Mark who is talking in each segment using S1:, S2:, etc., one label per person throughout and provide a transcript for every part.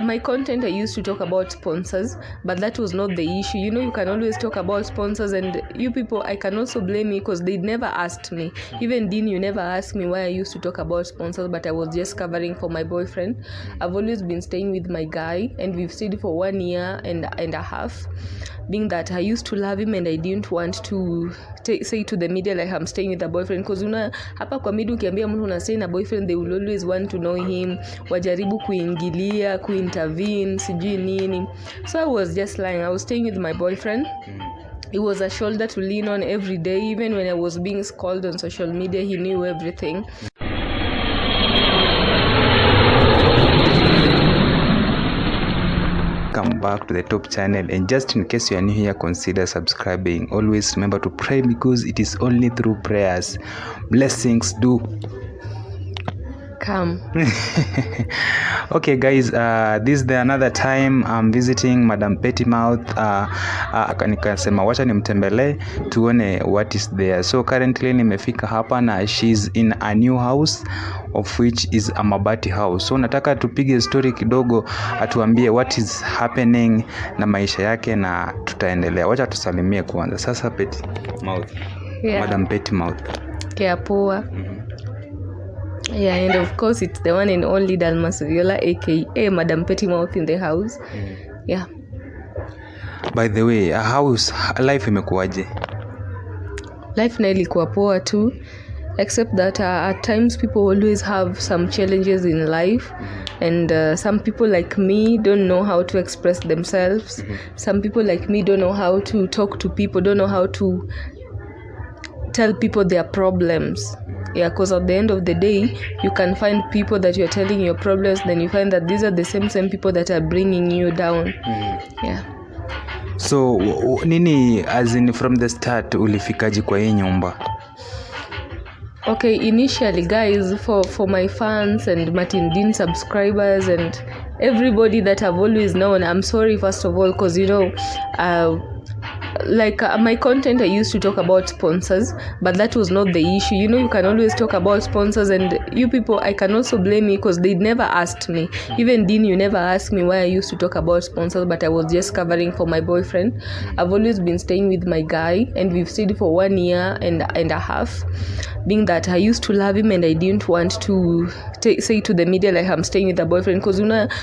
S1: my content, I used to talk about sponsors, but that was not the issue. You can always talk about sponsors, and you people, I can also blame you because they never asked me. Even Dean, you never asked me why I used to talk about sponsors, but I was just covering for my boyfriend. I've always been staying with my guy, and we've stayed for 1 year and a half, being that I used to love him and I didn't want to say to the media like I'm staying with a boyfriend, because hapa kwa media ukiambia mtu una stay na boyfriend, they will always want to know him, wajaribu kuingilia, kuintervene, sijui nini. So I was just lying. I was staying with my boyfriend. It was a shoulder to lean on every day. Even when I was being scolded on social media, he knew everything.
S2: Welcome back to the top channel, and just in case you are new here, consider subscribing. Always remember to pray, because it is only through prayers blessings do
S1: come.
S2: Okay guys, this is another time I'm visiting Madam Pettymouth. Nikasema wacha nimtembelee tuone what is there. So currently nimefika hapa na she's in a new house, of which is a mabati house. So nataka tupige story kidogo, atuambie what is happening na maisha yake, na tutaendelea. Wacha tusalimie kwanza. Sasa Pettymouth. Yeah. Madam Pettymouth.
S1: Kia poa. Yeah, and of course it's the one and only Dalmas Viola, aka Madam Pettymouth in the house. Yeah.
S2: By the way, how's life imekuwaje?
S1: Life na ilikuwa poa too, except that at times people always have some challenges in life, and some people like me don't know how to express themselves. Some people like me don't know how to talk to people, don't know how to tell people their problems. Yeah, because at the end of the day, you can find people that you're telling your problems, then you find that these are the same people that are bringing you down. Yeah.
S2: So nini, as in from the start, ulifikaji kwa hii nyumba?
S1: Okay, initially guys, for my fans and Martin Dean subscribers and everybody that I've always known, I'm sorry first of all, because my content, I used to talk about sponsors, but that was not the issue. You can always talk about sponsors, and you people, I can also blame you because they never asked me. Even Dean, you never asked me why I used to talk about sponsors, but I was just covering for my boyfriend. I've always been staying with my guy, and we've stayed for 1 year and a half, being that I used to love him and I didn't want to say to the media like I'm staying with a boyfriend, because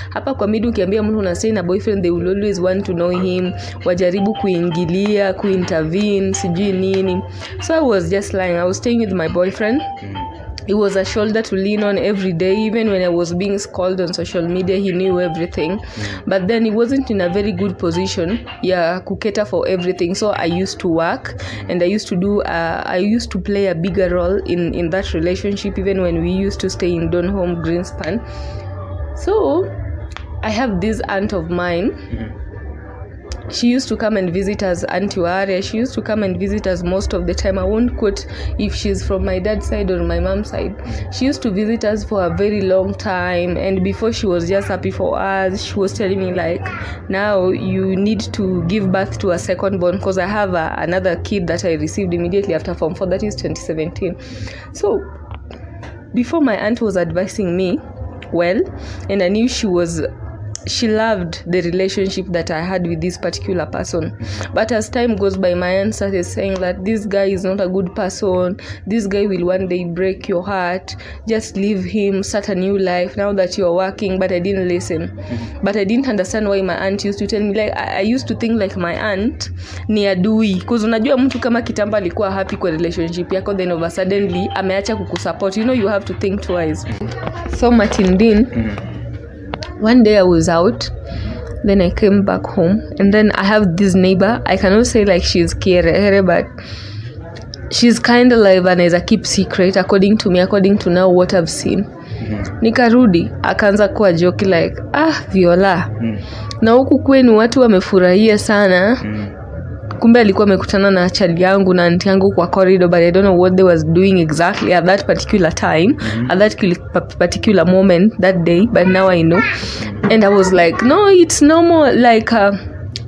S1: hapa kwa media ukiambia mtu una stay na boyfriend, they will always want to know him, wajaribu kuingilia, kuintervene, sijui nini. So I was just lying. I was staying with my boyfriend. It was a shoulder to lean on every day. Even when I was being scolded on social media, he knew everything. But then he wasn't in a very good position, cater for everything. So I used to work, and I used to play a bigger role in that relationship, even when we used to stay in Donholm, Greenspan. So I have this aunt of mine. She used to come and visit us, Auntie Ware. She used to come and visit us most of the time. I won't quote if she's from my dad's side or my mom's side. She used to visit us for a very long time, and before she was just happy for us, she was telling me like, now you need to give birth to a second born, because I have another kid that I received immediately after Form 4, that is 2017. So before, my aunt was advising me well, and I knew she loved the relationship that I had with this particular person. But as time goes by, my aunt started saying that this guy is not a good person, this guy will one day break your heart, just leave him, start a new life now that you're working. But I didn't listen. But I didn't understand why my aunt used to tell me, like I used to think like my aunt ni adui, because unajua mtu kama kitamba alikuwa happy kwa relationship yako, then over suddenly ameacha kukusupport, you have to think twice. So Martin Dean, one day I was out, then I came back home, and then I have this neighbor. I cannot say like she's kiere, but she's kind of like anaweza keep secret according to now what I've seen. Nikarudi, akaanza kuwa joke like, Viola, na huku kwenu watu wamefurahia sana. Kumbe alikuwa amekutana na chali yangu na aunti yangu kwa corridor, but I don't know what they was doing exactly at that particular time, at that particular moment that day, but now I know. And I was like, no, it's normal, like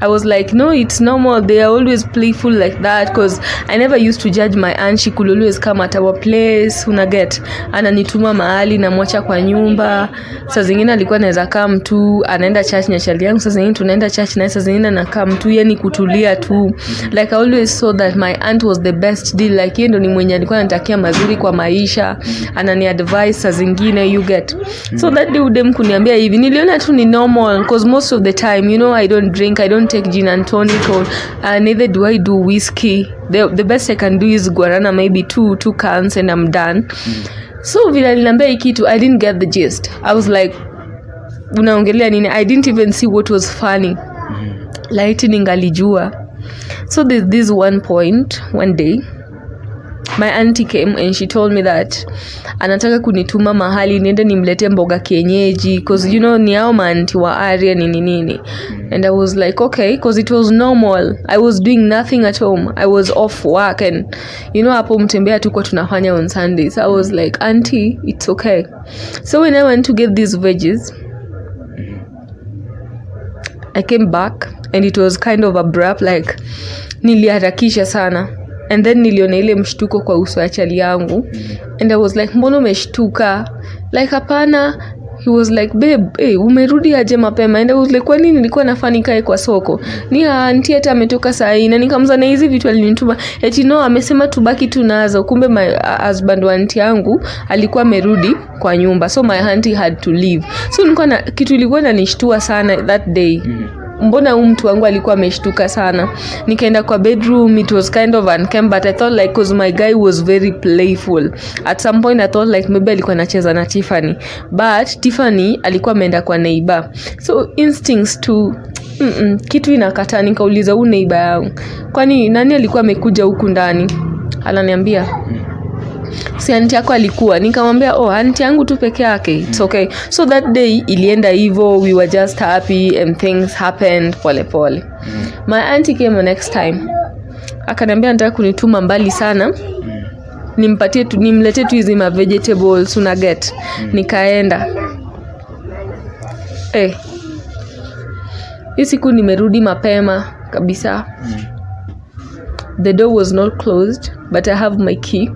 S1: I was like, no, it's normal. They are always playful like that, because I never used to judge my aunt. She could always come at our place, unaget, ananituma mahali na mwacha kwa nyumba. Saa zingine alikuwa anaweza come tu anaenda church na chali yangu, saa zingine tunaenda church na saa zingine anakaa tu, yani kutulia tu. Like I always saw that my aunt was the best deal. Like yeye ndo ni mwenye alikuwa anatakia mazuri kwa maisha, anani advice saa zingine, you get. So that day udem kuniambia hivi, niliona tu ni normal, because most of the time, you know, I don't drink, I don't take gin and tonic, or neither do I do whiskey. The best I can do is guarana, maybe two cans and I'm done. So vile niliambia hii kitu, I didn't get the gist. I was like, unaongelea nini? I didn't even see what was funny. Laiti ningalijua. So there's this one day, my auntie came and she told me that anataka kunituma mahali niende nimlete mboga kienyeji, because you know ni hao maanti wa area nini. And I was like, okay, because it was normal. I was doing nothing at home. I was off work, and you know hapo mtembea tuko tunafanya on Sundays. I was like, auntie, it's okay. So when I went to get these veggies, I came back and it was kind of abrupt, like niliharakisha sana. And then niliona ile mshtuko kwa uso ya chali yangu, and I was like, mbona umeshtuka? Like hapana. He was like, babe, hey, umerudi aje mapema? And I was like, kwa nini nilikuwa nafani kae kwa soko? Ni auntie hata ametoka saa hii, na nikamza na hizi vitu alinituma. Eti no, amesema tubaki tunazo. Kumbe my husband wa auntie yangu alikuwa amerudi kwa nyumba, so my auntie had to leave. So nilikuwa na kitu ilikuwa inanishtua sana that day. Mbona mtu wangu alikuwa ameshtuka sana. Nikaenda kwa bedroom, it was kind of unkempt, but I thought like, because my guy was very playful. At some point I thought like maybe alikuwa anacheza na Tiffany, but Tiffany alikuwa ameenda kwa neighbor. So instincts to kitu inakata. Nikauliza huyu neighbor yangu, kwani nani alikuwa amekuja huku ndani? Ananiambia si auntie yako alikuwa. Nikamwambia auntie yangu tu peke yake, it's okay. So that day ilienda hivyo, we were just happy and things happened pole. My auntie came next time, akaniambia anataka kunituma mbali sana, nimpatie tu, nimletee tu hizi ma vegetables una get. Nikaenda hii siku nimerudi mapema kabisa. The door was not closed, but I have my key.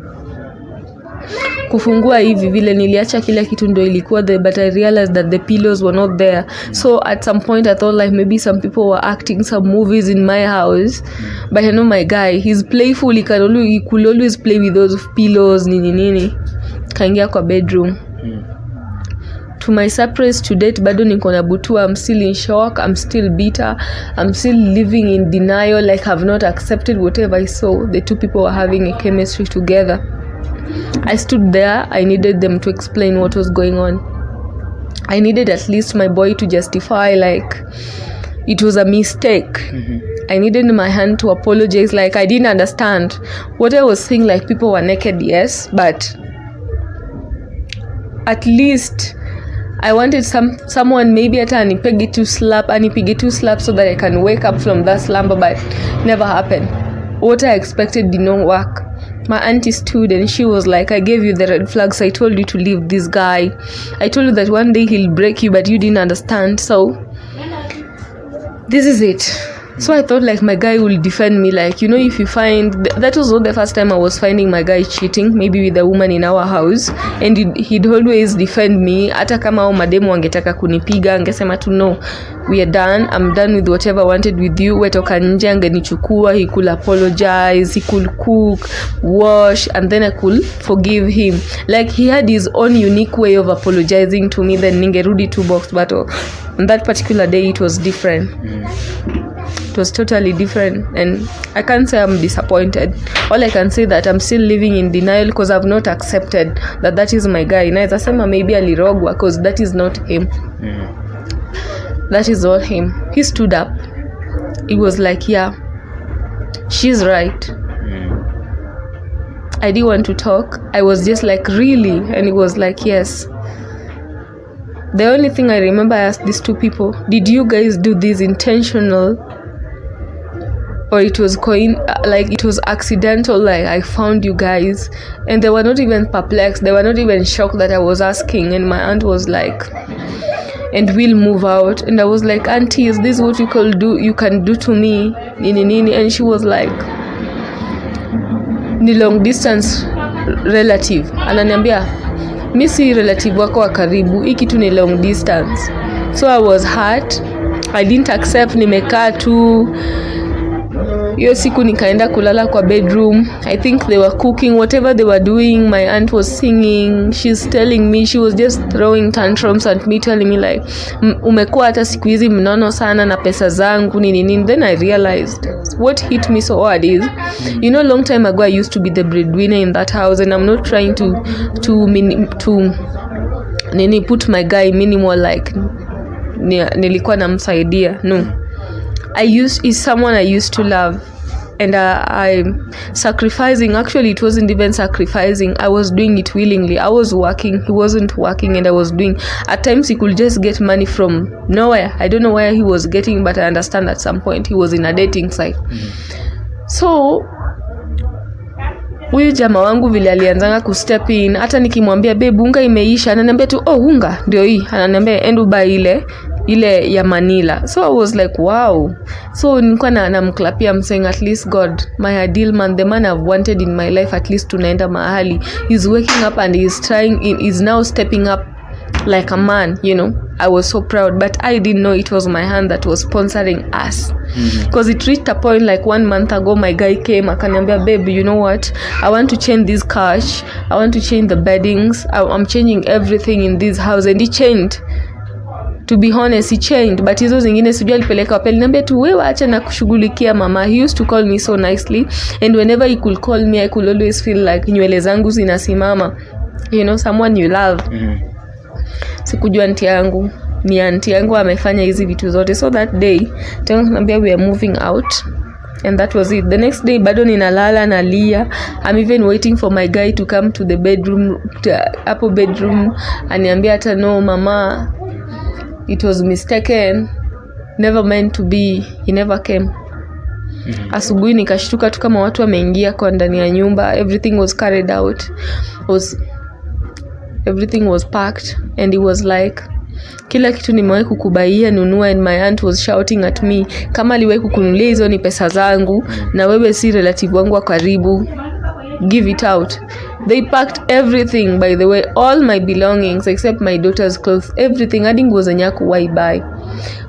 S1: Kufungua hivi vile niliacha kila kitu ndo ilikuwa there, but I realized that the pillows were not there. So at some point I thought like maybe some people were acting some movies in my house, but I know my guy, he's playful, he could always play with those pillows nini. Kaingia kwa bedroom. To my surprise, to date bado niko na butua. I'm still in shock, I'm still bitter, I'm still living in denial, like I've not accepted whatever I saw. The two people were having a chemistry together. I stood there. I needed them to explain what was going on. I needed at least my boy to justify like it was a mistake. I needed my hand to apologize, like I didn't understand what I was saying. Like people were naked, yes, but at least I wanted someone maybe hata anipige two slap so that I can wake up from that slumber, but never happened. What I expected did not work. My auntie stood and she was like, I gave you the red flags. I told you to leave this guy. I told you that one day he'll break you, but you didn't understand. So this is it. So I thought like my guy will defend me. Like, you know, if you find... That was not the first time I was finding my guy cheating, maybe with a woman in our house. And he'd always defend me. Hata kama hao mademu wangetaka kunipiga, angesema to no, we are done. I'm done with whatever I wanted with you. Wetoka nje, angenichukua. He could apologize. He could cook, wash, and then I could forgive him. Like he had his own unique way of apologizing to me. Then ningerudi to box battle. On that particular day, it was different. It was totally different, and I can't say I'm disappointed. All I can say that I'm still living in denial because I've not accepted that that is my guy. Naeza sema maybe alirogwa because that is not him. That is all him. He stood up. He was like, yeah, she's right. I didn't want to talk. I was just like, really? And he was like, yes. The only thing I remember, I asked these two people, did you guys do this intentional? Or it was like it was accidental, like I found you guys? And they were not even perplexed. They were not even shocked that I was asking. And my aunt was like, and we'll move out. And I was like, auntie, is this what you can do to me? Nini. And she was like, ni long distance relative. Ananiambia, mi si relative wako wa karibu, hii kitu ni long distance. So I was hurt. I didn't accept. Nimekaa tu. Hiyo siku nikaenda kulala kwa bedroom. I think they were cooking, whatever they were doing. My aunt was singing. She's telling me, she was just throwing tantrums at me, telling me like, umekuwa hata siku hizi mnono sana na pesa zangu nini. Then I realized what hit me so hard is, long time ago I used to be the breadwinner in that house, and I'm not trying to put my guy minimal like nilikuwa namsaidia. No. Is someone I used to love, and I'm sacrificing. Actually, it wasn't even sacrificing. I was doing it willingly. I was working, he wasn't working, and I was doing. At times he could just get money from nowhere. I don't know where he was getting, but I understand at some point he was in a dating site. So huyu jamaa wangu vile alianzanga ku step in, hata nikimwambia babe unga imeisha, ananiambia tu unga ndio hii, ananiambia endo buy ile ya Manila. So I was like, wow. So nilikuwa namklapia, I'm saying, at least God, my ideal man, the man I've wanted in my life, at least tunaenda mahali. He's waking up and he's now stepping up like a man, I was so proud, but I didn't know it was my hand that was sponsoring us. Because it reached a point like 1 month ago, my guy came, akaniambia, babe, you know what, I want to change this couch, I want to change the beddings, I'm changing everything in this house. And he changed. To be honest, he changed, but hizo zingine sijui alipeleka wapi. Niambia tu wewe acha na kushughulikia mama. He used to call me so nicely, and whenever he could call me, I could always feel like nywele zangu zinasimama. Someone you love. Sikujua auntie yangu amefanya hizi vitu zote. So that day niambia we are moving out, and that was it. The next day bado ninalala nalia. I'm even waiting for my guy to come to the bedroom, hapo bedroom, aniambia hata no mama, it was mistaken, never meant to be. He never came. Asubuhi nikashtuka tu kama watu wameingia kwa ndani ya nyumba. Everything was carried out. Everything was packed, and he was like, kila kitu nimewahi kukubaia nunua. And my aunt was shouting at me, kama aliwahi kukunulia hizo ni pesa zangu na wewe si relative wangu wa karibu, give it out. They packed everything, by the way, all my belongings except my daughter's clothes, everything. Adding was a nyaku why buy.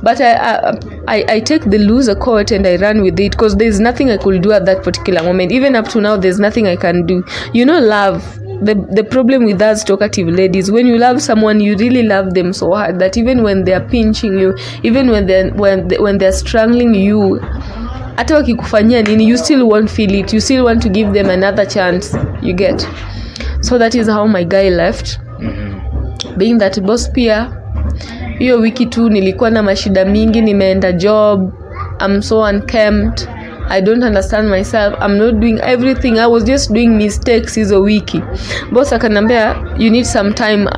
S1: But I take the loser coat and I run with it, because there's nothing I could do at that particular moment. Even up to now, there's nothing I can do. Love. The problem with us talkative ladies, when you love someone, you really love them so hard that even when they are pinching you, even when they're strangling you, hata wakikufanyia nini, you still won't feel it. You still want to give them another chance. You get. So that is how my guy left. Being that boss pia, hiyo wiki tu nilikuwa na mashida mingi, nimeenda job, I'm so unkempt, I don't understand myself, I'm not doing everything, I was just doing mistakes hizo wiki. Boss akanambia, you need some time.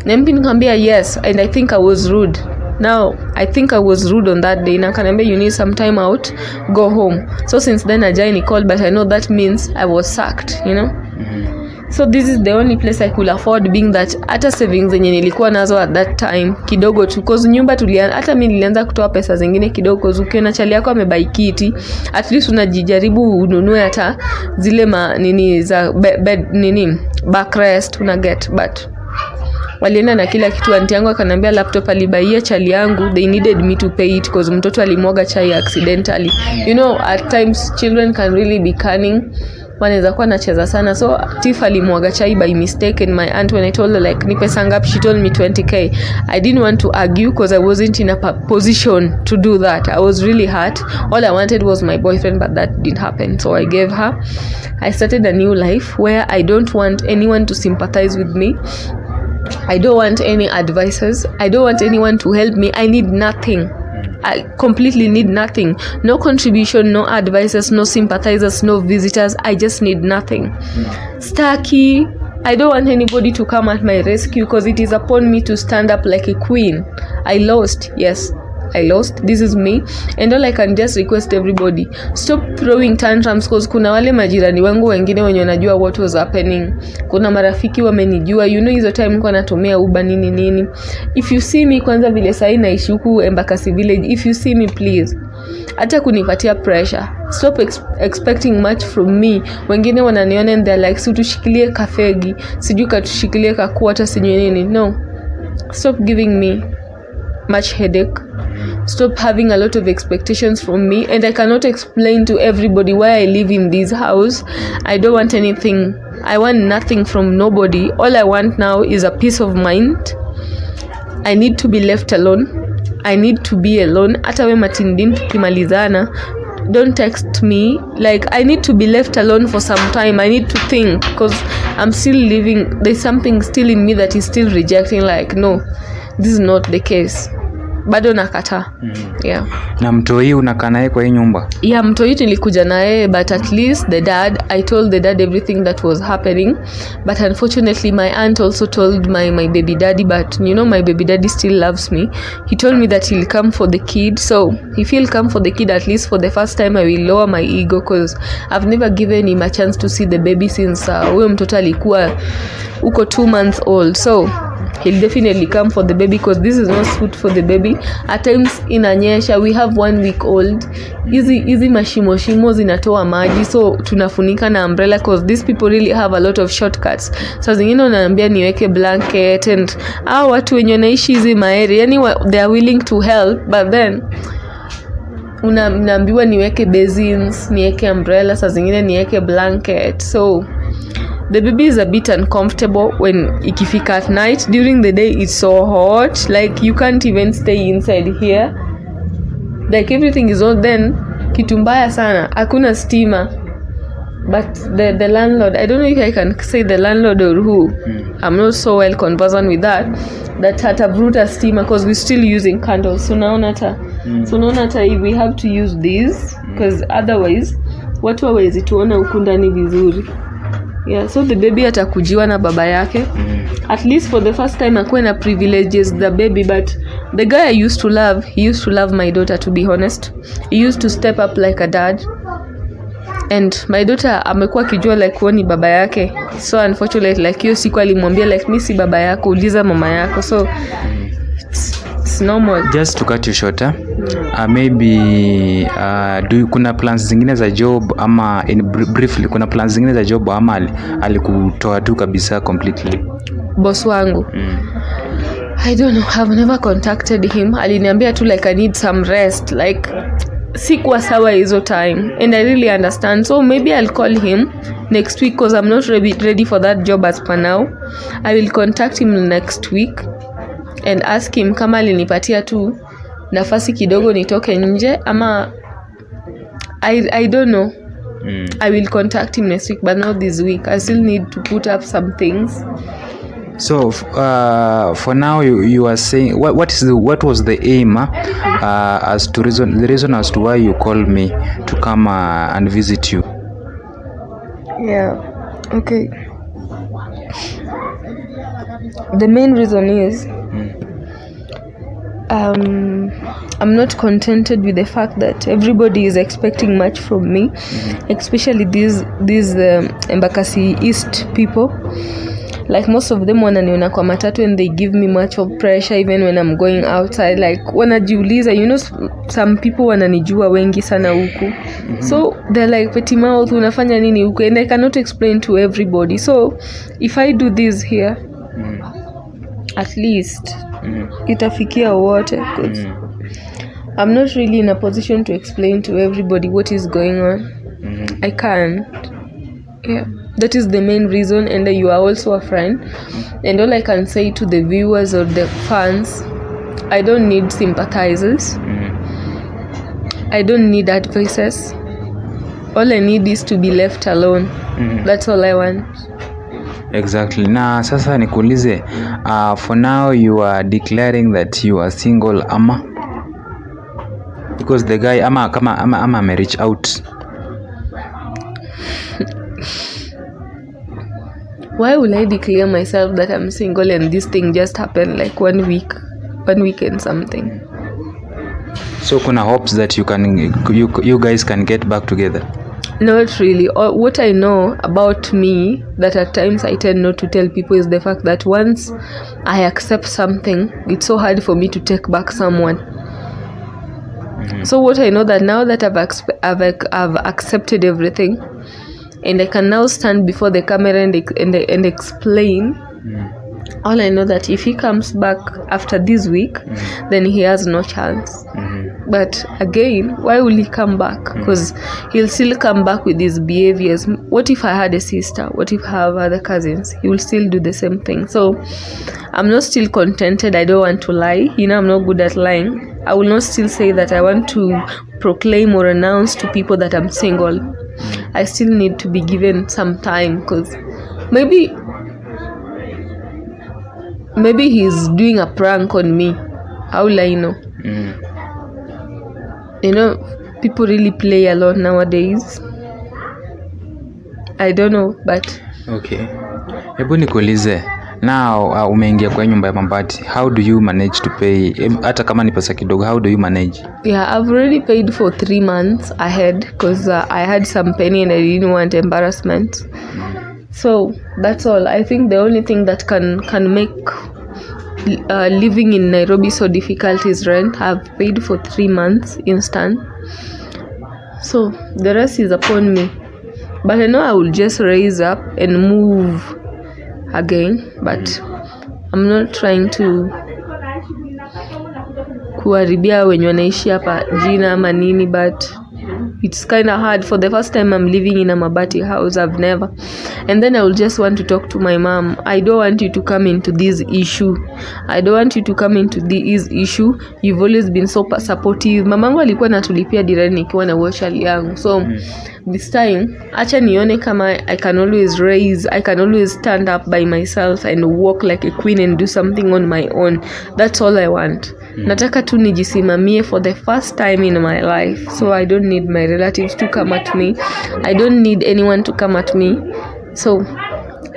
S1: Na mimi nikamwambia yes, and I think I was rude. Now, I think I was rude on that day. Na kanambia, you need some time out, go home. So since then, Ajay called, but I know that means I was sacked, So this is the only place I could afford, being that hata savings zenye nilikuwa nazo at that time kidogo tu, cause nyumba hata mimi nilianza kutoa pesa zingine kidogo. Ukiona chali yako amebuy kiti, at least unajijaribu ununue hata zile za bed backrest una get. But walienda na kila kitu. Auntie yangu akanambia laptop alibaia chali yangu, they needed me to pay it because mtoto alimwaga chai accidentally. At times children can really be cunning. Wanaweza kuwa nacheza sana. So Tiff alimwaga chai by mistake, and my aunt, when I told her like ni pesa ngapi, she told me 20k. I didn't want to argue because I wasn't in a position to do that. I was really hurt. All I wanted was my boyfriend, but that didn't happen. So I gave her. I started a new life where I don't want anyone to sympathize with me. I don't want any advisors. I don't want anyone to help me. I need nothing. I completely need nothing. No contribution, no advisors, no sympathizers, no visitors. I just need nothing. Starkey, I don't want anybody to come at my rescue because it is upon me to stand up like a queen. I lost, yes. I lost, this is me. And all I can just request everybody, stop throwing tantrums, cause kuna wale majirani wangu wengine wenye wanajua what was happening. Kuna marafiki wamenijua, you know hizo time kwa natumia Uber nini. If you see me, kwanza vile sahi naishi huku Embakasi Village, if you see me please, hata kunipatia pressure, stop expecting much from me. Wengine wananiona and they're like, si tushikilie kafegi, sijui katushikilie kakuata sijui nini. No, stop giving me much headache. Stop having a lot of expectations from me, and I cannot explain to everybody why I live in this house. I don't want anything. I want nothing from nobody. All I want now is a peace of mind. I need to be left alone. I need to be alone. Hata we matindin tukimalizana, don't text me. Like, I need to be left alone for some time. I need to think, because I'm still living. There's something still in me that is still rejecting, like, no, this is not the case. Bado nakata. Yeah.
S2: Na mtoi unakaa naye kwa hii nyumba?
S1: Yeah, mtoi nilikuja naye, but at least the dad, I told the dad everything that was happening. But unfortunately my aunt also told my baby daddy, but you know my baby daddy still loves me. He told me that he'll come for the kid. So if he'll come for the kid, at least for the first time I will lower my ego, because I've never given him a chance to see the baby since huyo mtoto alikuwa uko 2 months old. So he'll definitely come for the baby, because this is not food for the baby. At times inanyesha, we have 1 week old. Hizi mashimo zinatoa maji, so tunafunika na umbrella, because these people really have a lot of shortcuts. So zingine unaambia niweke blanket, and watu wenye wanaishi hizi maeri, yani they are willing to help, but then unaambiwa niweke basins, niweke umbrella, saa zingine niweke blanket. So the baby is a bit uncomfortable when ikifika at night. During the day it's so hot, like you can't even stay inside here, like everything is on. Then kitu mbaya sana, hakuna stima. But the landlord, I don't know if I can say the landlord or who, I'm not so well conversant with that hatavuruta stima, because we're still using candles. So naona hata if we have to use these, because otherwise watu hawezi tuona huku ndani vizuri. Yeah, so the baby atakujiwa na baba yake. At least for the first time akuwe na privileges the baby. But the guy I used to love, he used to love my daughter, to be honest. He used to step up like a dad. And my daughter amekuwa kijua like kuoni baba yake. So unfortunately, like hiyo siku alimwambia like mimi si baba yako, uliza mama yako. So it's normal.
S2: Just to cut you short, maybe kuna plans zingine za job, ama briefly kuna plans zingine za job, ama alikutoa tu kabisa completely?
S1: Boss wangu, I don't know, I've never contacted him. Aliniambia tu like I need some rest, like sikuwa sawa hizo time, and I really understand. So maybe I'll call him next week, because I'm not ready for that job as per now. I will contact him next week and ask him kama alinipatia tu nafasi kidogo nitoke nje, ama I don't know. I will contact him next week, but not this week. I still need to put up some things.
S2: So for now you are saying what was the aim as to the reason as to why you called me to come and visit you?
S1: Yeah, okay. The main reason is I'm not contented with the fact that everybody is expecting much from me, especially these Embakasi East people. Like most of them wananiona kwa matatu, and they give me much of pressure even when I'm going outside. Like wanajiuliza, you know, some people wananijua wengi sana huku. So they're like, Petty Mouth, unafanya nini huku? And I cannot explain to everybody. So if I do this here, at least itafikia wote, because I'm not really in a position to explain to everybody what is going on. I can't. Yeah, that is the main reason. And you are also a friend, and all I can say to the viewers or the fans, I don't need sympathizers. I don't need advices. All I need is to be left alone. That's all I want.
S2: Exactly. Na sasa nikuulize, for now you are declaring that you are single, ama because the guy ama may reach out?
S1: Why will I declare myself that I'm single and this thing just happened like 1 week and something?
S2: So kuna hopes that you guys can get back together?
S1: Not really. What I know about me that at times I tend not to tell people is the fact that once I accept something, it's so hard for me to take back someone. So what I know that now that I've accepted everything, and I can now stand before the camera and explain. All I know that if he comes back after this week, then he has no chance. But again, why will he come back? Because he'll still come back with his behaviors. What if I had a sister? What if I have other cousins? He will still do the same thing. So I'm not still contented. I don't want to lie. I'm not good at lying. I will not still say that I want to proclaim or announce to people that I'm single. I still need to be given some time, because maybe he's doing a prank on me. How will I know? People really play a lot nowadays. I don't know, but
S2: okay. Hebu nikuulize, now umeingia kwa nyumba ya mabati, how do you manage to pay? Hata kama ni pesa kidogo, how do you manage?
S1: Yeah, I've already paid for 3 months ahead because I had some penny and I didn't want embarrassment. So that's all. I think the only thing that can make living in Nairobi so difficult is rent. I've paid for 3 months instant. So the rest is upon me. But I know I will just raise up and move again. But I'm not trying to kuharibia wenye wanaishi hapa jina ama nini, but it's kind of hard. For the first time I'm living in a mabati house. I've never. And then I will just want to talk to my mom. I don't want you to come into this issue. You've always been so supportive. Mamangu alikuwa natulipia dirani nikiwa na washali yangu. So this time, acha nione kama I can always stand up by myself and walk like a queen and do something on my own. That's all I want. Nataka tu nijisimamie for the first time in my life. So I don't need my relatives to come at me. I don't need anyone to come at me. So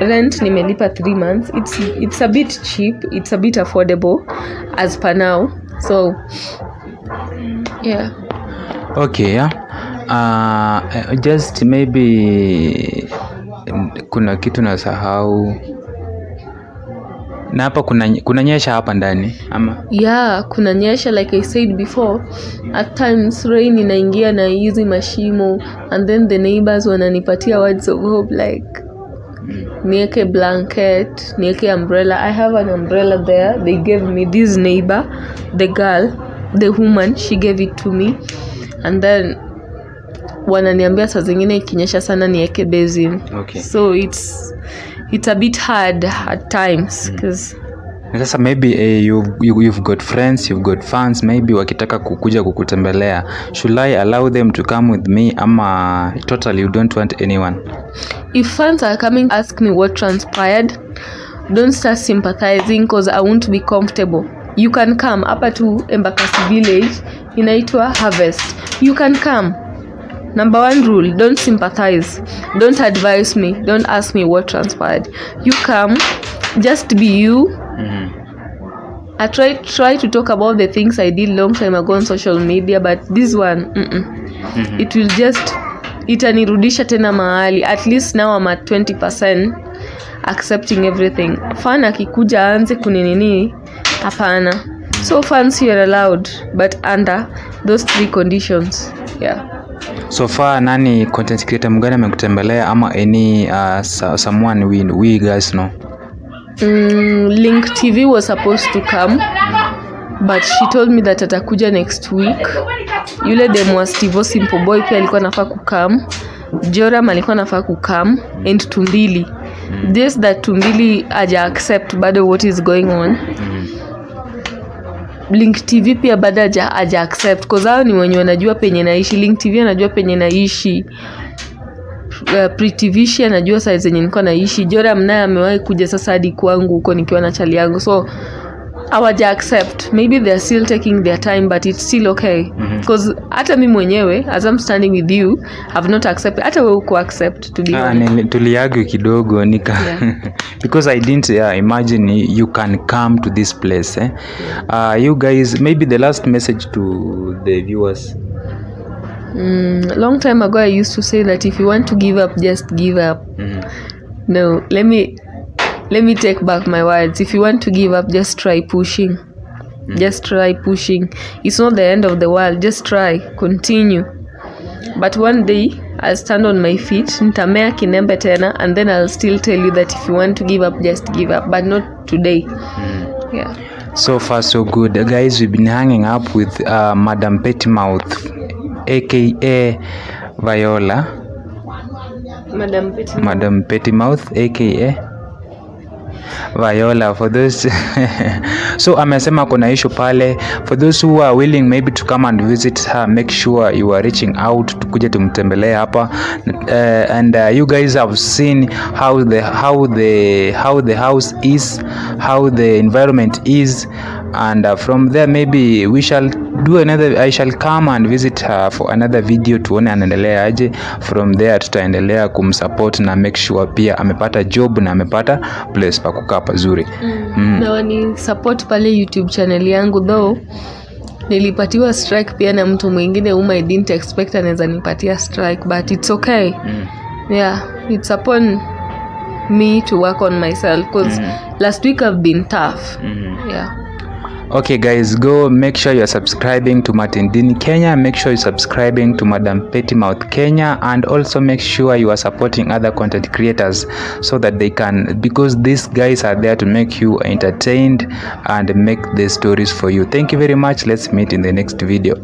S1: rent nimelipa 3 months. It's a bit cheap. It's a bit affordable as per now. So yeah.
S2: Okay, yeah. Just maybe kuna kitu nasahau. Na hapa kuna nyesha hapa ndani ama?
S1: Yeah, kuna nyesha, like I said before. At times rain inaingia na hizi mashimo, and then the neighbors wananipatia words of hope like nieke blanket, nieke umbrella. I have an umbrella there. They gave me, this neighbor, the woman, she gave it to me. And then wananiambia saa zingine ikinyesha sana nieke basin.
S2: Okay.
S1: So it's a bit hard at times because
S2: sasa maybe you've got friends, you've got fans, maybe wakitaka kukuja kukutembelea, should I allow them to come with me ama totally you don't want anyone?
S1: If fans are coming, ask me what transpired. Don't start sympathizing because I won't be comfortable. You can come hapa to Embakasi village, inaitwa Harvest. You can come. Number 1 rule, don't sympathize. Don't advise me. Don't ask me what transpired. You come, just be you. I try to talk about the things I did long time ago on social media, but this one, it will just, itanirudisha tena mahali. At least now I'm at 20% accepting everything. Fan akikuja aanze kuninini, hapana. So fans you are allowed, but under those 3 conditions. Yeah.
S2: So far nani content creator mgani amekutembelea ama any someone we guys know?
S1: Link TV was supposed to come, but she told me that atakuja next week. Yule demo wa Steve Simple Boy pia alikuwa anafaa kukam. Joram alikuwa anafaa kukam, and Tumbili. This that Tumbili aja accept bado what is going on. Link TV pia bado aja accept because hao ni wenye wanajua penye naishi. Link TV anajua penye naishi. Pretty Vishi anajua size zenye nilikuwa naishi. Joram naye amewahi kuja sasa hadi kwangu huko nikiwa na chali yangu. So hawaja accept, maybe they're still taking their time, but it's still okay because hata mi mwenyewe as I'm standing with you have not accepted, hata wewe uko accept to be honest.
S2: Tuliargue kidogo nika because I didn't imagine you can come to this place you guys, maybe the last message to the viewers.
S1: Long time ago I used to say that if you want to give up, just give up. No, let me take back my words. If you want to give up, just try pushing. Just try pushing. It's not the end of the world. Just try, continue. But one day I'll stand on my feet, nitamea kinembe tena, and then I'll still tell you that if you want to give up, just give up, but not today. Yeah.
S2: So far so good, guys. We've been hanging up with Madam Pettymouth, aka Viola. Madam Pettymouth, aka Viola, for those so amesema kuna issue pale. For those who are willing maybe to come and visit her, make sure you are reaching out tukuje tumtembelee hapa and you guys have seen how the house is, how the environment is, and from there maybe we shall do another, I shall come and visit her for another video tuone anaendelea aje. From there tutaendelea kumsupport na make sure pia amepata job na amepata place pa kukaa pazuri.
S1: Na wani support pale YouTube channel yangu, though nilipatiwa strike pia na mtu mwingine whom I didn't expect anaweza nipatia strike, but it's okay. Yeah, it's upon me to work on myself because last week I've been tough. Yeah.
S2: Okay guys, go make sure you're subscribing to Martin Dini Kenya, make sure you're subscribing to Madam Pettymouth Kenya, and also make sure you are supporting other content creators so that they can, because these guys are there to make you entertained and make the stories for you. Thank you very much. Let's meet in the next video.